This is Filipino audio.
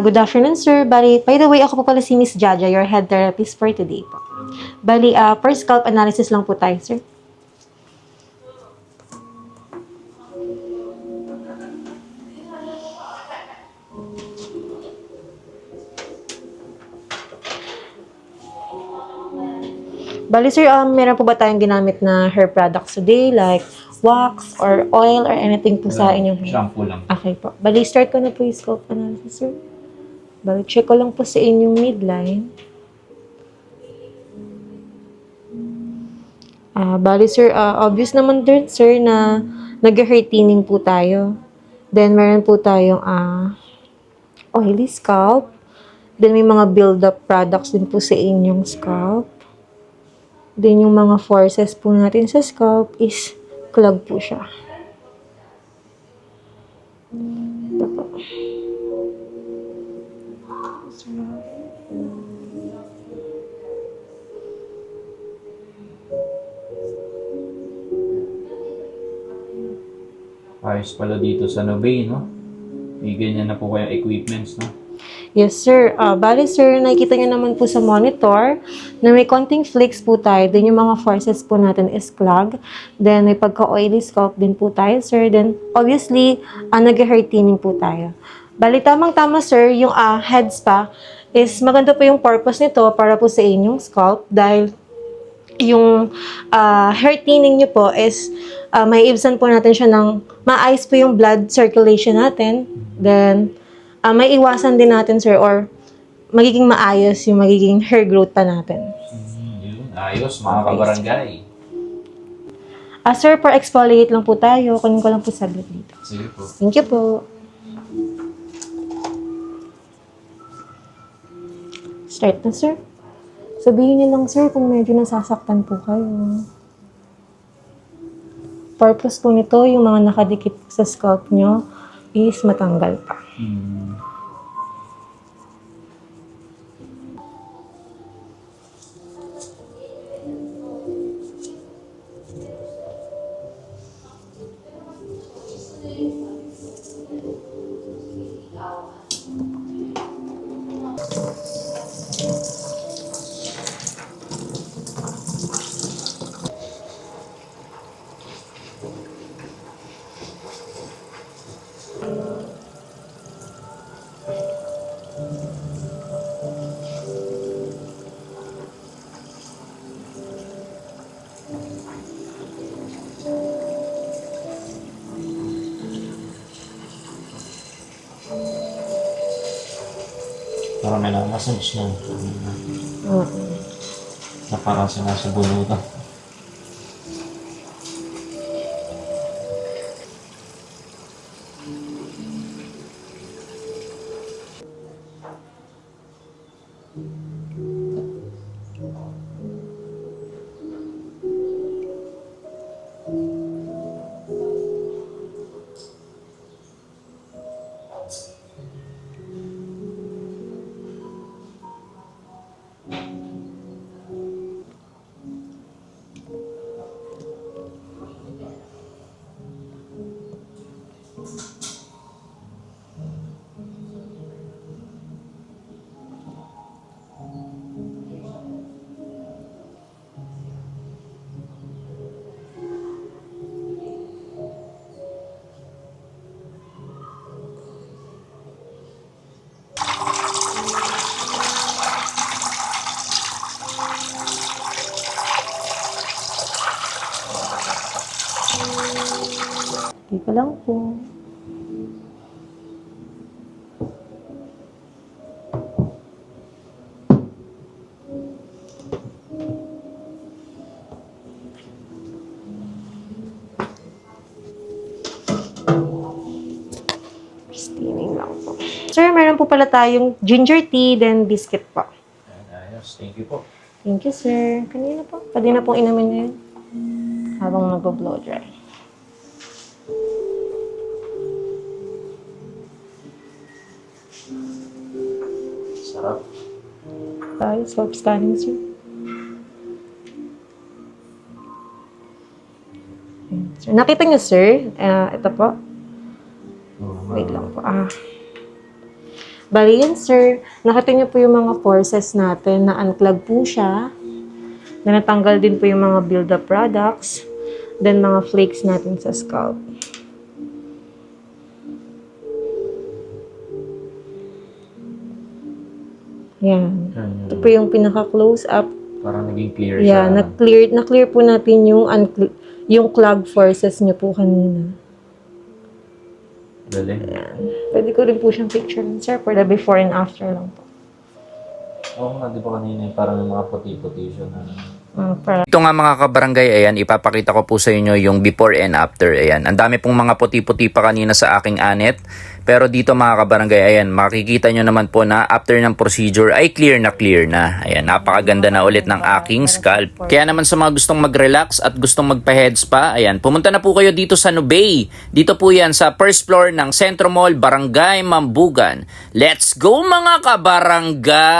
Good afternoon, sir. Bali, by the way, ako po pala si Miss Jaja, your head therapist for today po. Bali, for scalp analysis lang po tayo, sir. Bali, sir, meron po ba tayong ginamit na hair products today, like wax or oil or anything po sa inyong hair? Shampoo lang. Okay po. Bali, start ko na po yung scalp analysis, sir. Bali, check ko lang po sa inyong midline. Bali, sir, obvious naman din, sir, na nag-hair thinning po tayo. Then, meron po tayong oily scalp. Then, may mga build-up products din po sa inyong scalp. Then, yung mga forces po natin sa scalp is clog po siya. Ito po. Ayos pala dito sa Nobay, no? May ganyan na po kayong equipments, no? Yes, sir. Bali, sir, nakikita niyo naman po sa monitor na may konting flakes po tayo. Then, yung mga forces po natin is clog. Then, may pagka-oily scalp din po tayo, sir. Then, obviously, nag-hair thinning po tayo. Bali, tamang-tama, sir, yung head spa is maganda po yung purpose nito para po sa inyong scalp dahil yung hair thinning nyo po is may ibsan po natin siya ng maayos po yung blood circulation natin. Then, may iwasan din natin, sir, or magiging maayos yung magiging hair growth pa natin. Yun. Ayos, mga kabarangay. Sir, for exfoliate lang po tayo. Kunin ko lang po saglit dito. Sige po. Thank you po. Start na, sir. Sabihin niyo lang, sir, kung medyo nasasaktan po kayo. Purpose po nito, yung mga nakadikit sa scalp nyo is matanggal pa. Parang may nakamasage na. Na parang sinasubunutan. Dito lang po. Steaming lang po. Sir, meron po pala tayong ginger tea, then biscuit po. Ayos, thank you po. Thank you, sir. Kanina po. Pwede na pong inumin ngayon. Habang mag-blow dry. Sarap. Tayo, self-scanning, sir. Sir, nakita niyo, sir? Ito po. Wait lang po. Bali yan, sir. Nakita niyo po yung mga forces natin na unclog po siya. Na natanggal din po yung mga build-up products. Then, mga flakes natin sa scalp. Yan. Ito po yung pinaka-close up. Parang naging clear Yeah, siya. na-clear po natin yung clog forces niyo po kanina. Galing. Pwede ko rin po siyang picture, sir, for the before and after lang po. Oo nga, di ba kanina parang yung mga puti-puti siya na... Para Ito nga mga kabarangay, ayan, ipapakita ko po sa inyo yung before and after, ayan. Ang dami pong mga puti-puti pa kanina sa aking anet. Pero dito mga kabarangay, ayan, makikita nyo naman po na after ng procedure ay clear na. Ayan, napakaganda na ulit ng aking scalp. Kaya naman sa mga gustong mag-relax at gustong magpa-head spa, ayan, pumunta na po kayo dito sa Nubay. Dito po yan sa first floor ng Centro Mall, Barangay Mambugan. Let's go mga kabarangay!